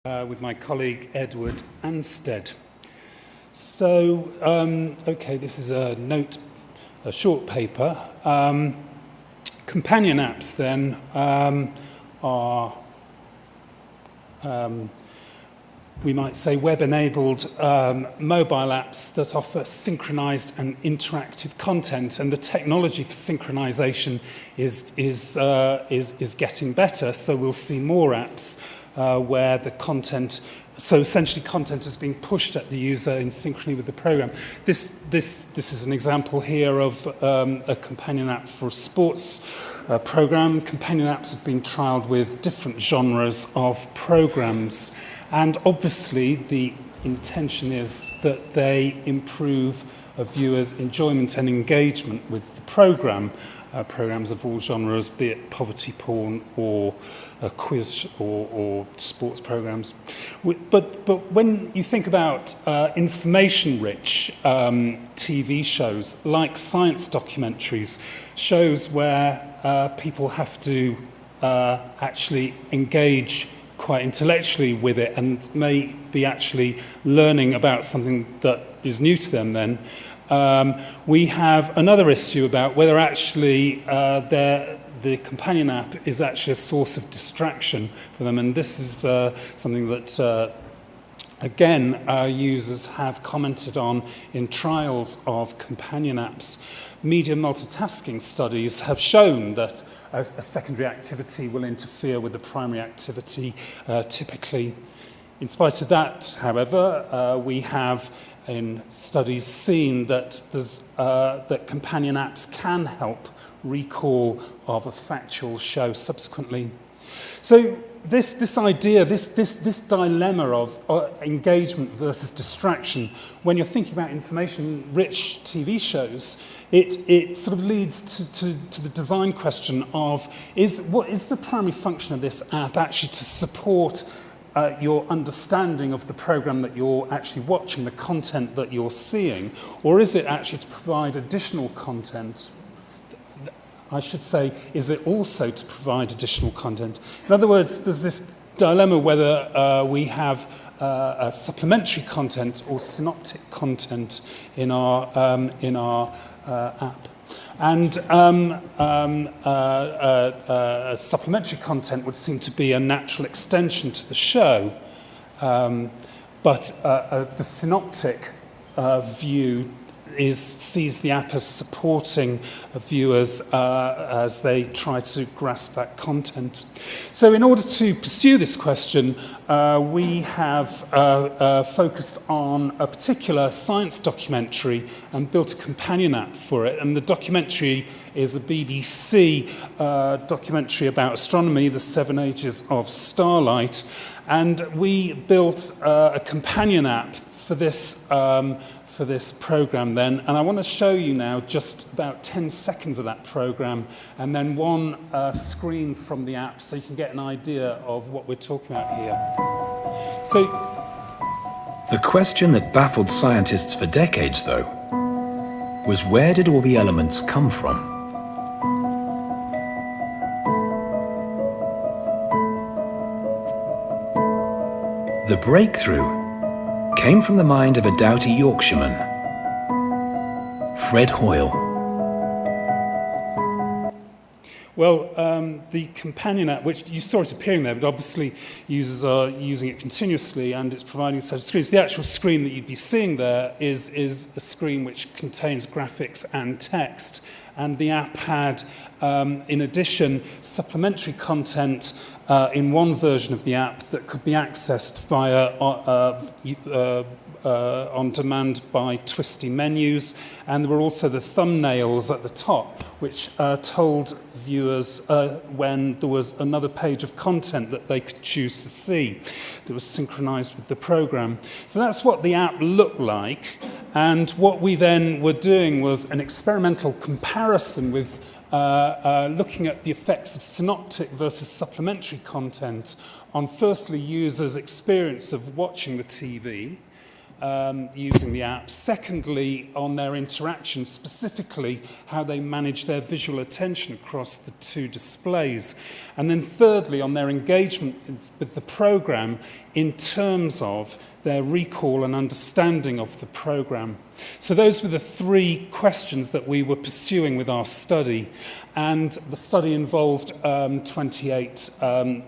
with my colleague Edward Anstead. So, okay, this is a short paper. Companion apps then are, we might say, web-enabled mobile apps that offer synchronized and interactive content, and the technology for synchronization is getting better. So we'll see more apps where the content, so essentially content is being pushed at the user in synchrony with the program. This is an example here of a companion app for a sports program. Companion apps have been trialled with different genres of programs, and obviously the intention is that they improve a viewer's enjoyment and engagement with the program. Programs of all genres, be it poverty porn or quiz or sports programs. But when you think about information-rich TV shows, like science documentaries, shows where people have to actually engage quite intellectually with it and may be actually learning about something that is new to them then, we have another issue about whether actually the companion app is actually a source of distraction for them, and this is something that again users have commented on in trials of companion apps. Media multitasking studies have shown that a secondary activity will interfere with the primary activity typically. In spite of that, however, we have in studies seen that that companion apps can help recall of a factual show subsequently. So this idea, this dilemma of engagement versus distraction, when you're thinking about information-rich TV shows, it sort of leads to the design question of what is the primary function of this app actually to support your understanding of the program that you're actually watching, the content that you're seeing, or is it actually to provide additional content? I should say, is it also to provide additional content? In other words, there's this dilemma whether we have supplementary content or synoptic content in our app. And supplementary content would seem to be a natural extension to the show, but the synoptic view sees the app as supporting viewers as they try to grasp that content. So in order to pursue this question, we have focused on a particular science documentary and built a companion app for it. And the documentary is a BBC documentary about astronomy, the 7 Ages of Starlight. And we built a companion app for this program then, and I want to show you now just about 10 seconds of that program and then one screen from the app so you can get an idea of what we're talking about here. So, the question that baffled scientists for decades, though, was where did all the elements come from? The breakthrough came from the mind of a doughty Yorkshireman, Fred Hoyle. Well, the companion app, which you saw it appearing there, but obviously users are using it continuously and it's providing a set of screens. The actual screen that you'd be seeing there is a screen which contains graphics and text. And the app had, in addition, supplementary content in one version of the app that could be accessed via on demand by twisty menus, and there were also the thumbnails at the top which told viewers when there was another page of content that they could choose to see that was synchronized with the program. So that's what the app looked like, and what we then were doing was an experimental comparison with looking at the effects of synoptic versus supplementary content on firstly users' experience of watching the TV, using the app. Secondly, on their interaction, specifically how they manage their visual attention across the two displays. And then thirdly, on their engagement with the program in terms of their recall and understanding of the program. So those were the three questions that we were pursuing with our study. And the study involved 28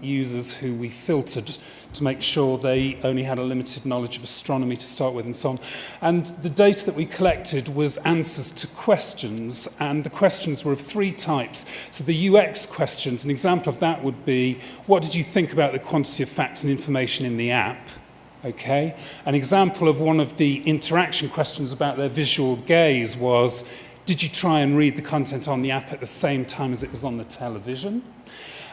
users who we filtered to make sure they only had a limited knowledge of astronomy to start with and so on. And the data that we collected was answers to questions, and the questions were of three types. So the UX questions, an example of that would be, what did you think about the quantity of facts and information in the app? Okay. An example of one of the interaction questions about their visual gaze was, did you try and read the content on the app at the same time as it was on the television?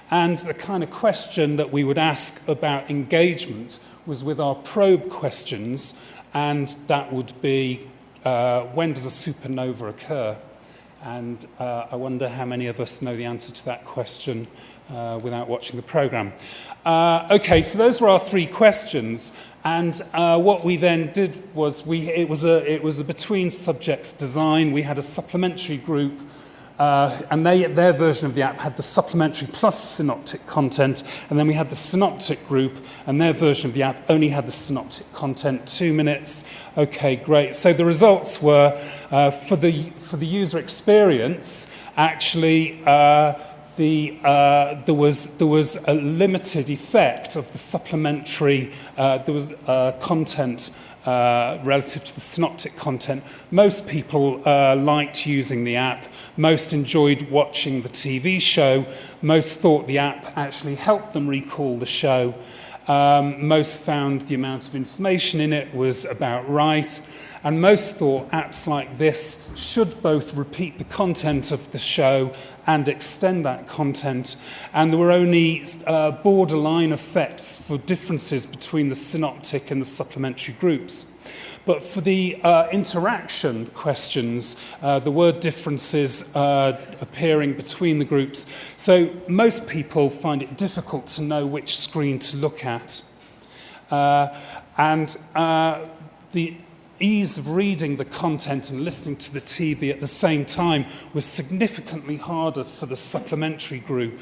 And the kind of question that we would ask about engagement was with our probe questions, and that would be, when does a supernova occur? And I wonder how many of us know the answer to that question without watching the program. Okay, so those were our three questions. And what we then did was, it was a between subjects design. We had a supplementary group, and their version of the app had the supplementary plus synoptic content, and then we had the synoptic group, and their version of the app only had the synoptic content, 2 minutes. Okay, great. So the results were, for the user experience, actually, there was a limited effect of the supplementary, there was content relative to the synoptic content. Most people liked using the app. Most enjoyed watching the TV show. Most thought the app actually helped them recall the show. Most found the amount of information in it was about right. And most thought apps like this should both repeat the content of the show and extend that content. And there were only borderline effects for differences between the synoptic and the supplementary groups. But for the interaction questions, there were differences appearing between the groups. So most people find it difficult to know which screen to look at. The ease of reading the content and listening to the TV at the same time was significantly harder for the supplementary group.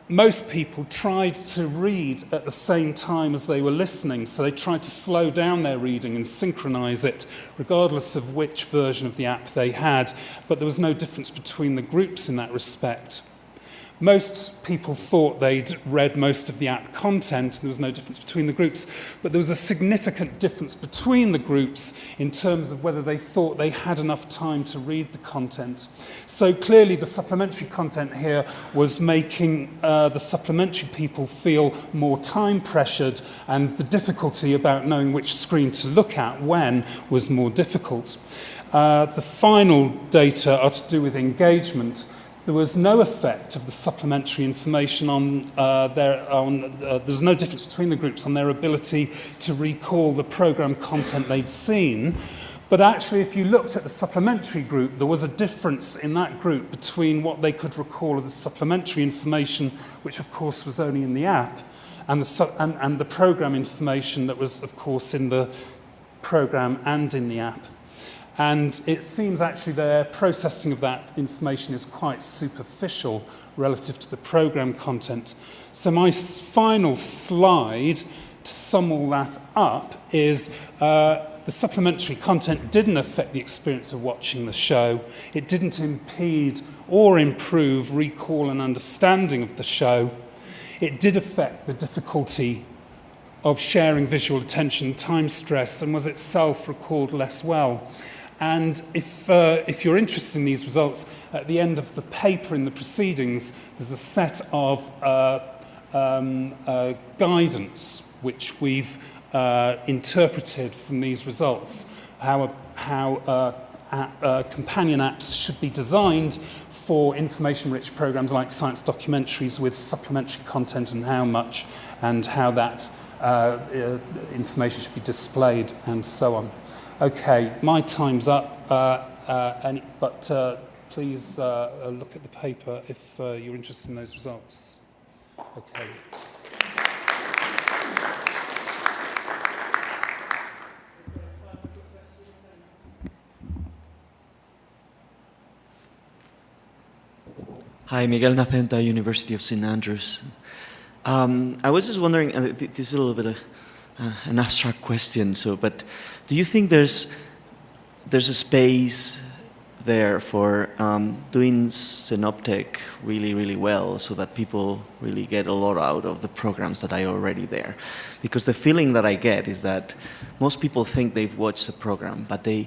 Most people tried to read at the same time as they were listening, so they tried to slow down their reading and synchronize it, regardless of which version of the app they had, but there was no difference between the groups in that respect. Most people thought they'd read most of the app content, and there was no difference between the groups, but there was a significant difference between the groups in terms of whether they thought they had enough time to read the content. So clearly the supplementary content here was making the supplementary people feel more time pressured, and the difficulty about knowing which screen to look at when was more difficult. The final data are to do with engagement. There was no effect of the supplementary information on there was no difference between the groups on their ability to recall the program content they'd seen. But actually, if you looked at the supplementary group, there was a difference in that group between what they could recall of the supplementary information, which of course was only in the app, and the program information that was, of course, in the program and in the app. And it seems actually their processing of that information is quite superficial relative to the program content. So my final slide, to sum all that up, is the supplementary content didn't affect the experience of watching the show. It didn't impede or improve recall and understanding of the show. It did affect the difficulty of sharing visual attention, time stress, and was itself recalled less well. And if you're interested in these results, at the end of the paper in the proceedings, there's a set of guidance which we've interpreted from these results, how companion apps should be designed for information-rich programs like science documentaries with supplementary content, and how much, and how that information should be displayed, and so on. Okay, my time's up, but please look at the paper if you're interested in those results. Okay. Hi, Miguel Nacenta, University of St. Andrews. I was just wondering, this is a little bit an abstract question, but do you think there's a space there for doing synoptic really, really well so that people really get a lot out of the programs that are already there? Because the feeling that I get is that most people think they've watched the program, but they've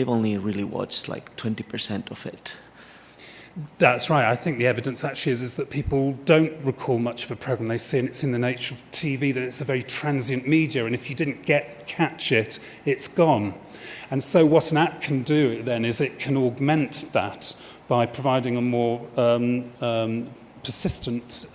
only really watched like 20% of it. That's right. I think the evidence actually is that people don't recall much of a program. They see, and it's in the nature of TV, that it's a very transient media, and if you didn't catch it, it's gone. And so what an app can do then is it can augment that by providing a more persistent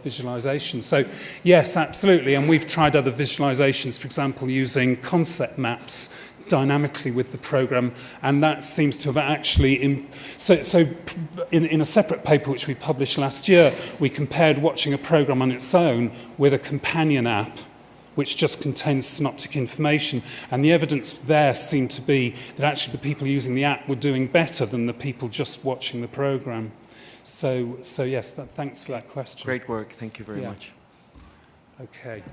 visualization. So yes, absolutely. And we've tried other visualizations, for example, using concept maps dynamically with the program, and that seems to have actually in a separate paper which we published last year, we compared watching a program on its own with a companion app which just contains synoptic information, and the evidence there seemed to be that actually the people using the app were doing better than the people just watching the program. So yes, thanks for that question. Great work, thank you very much. Okay.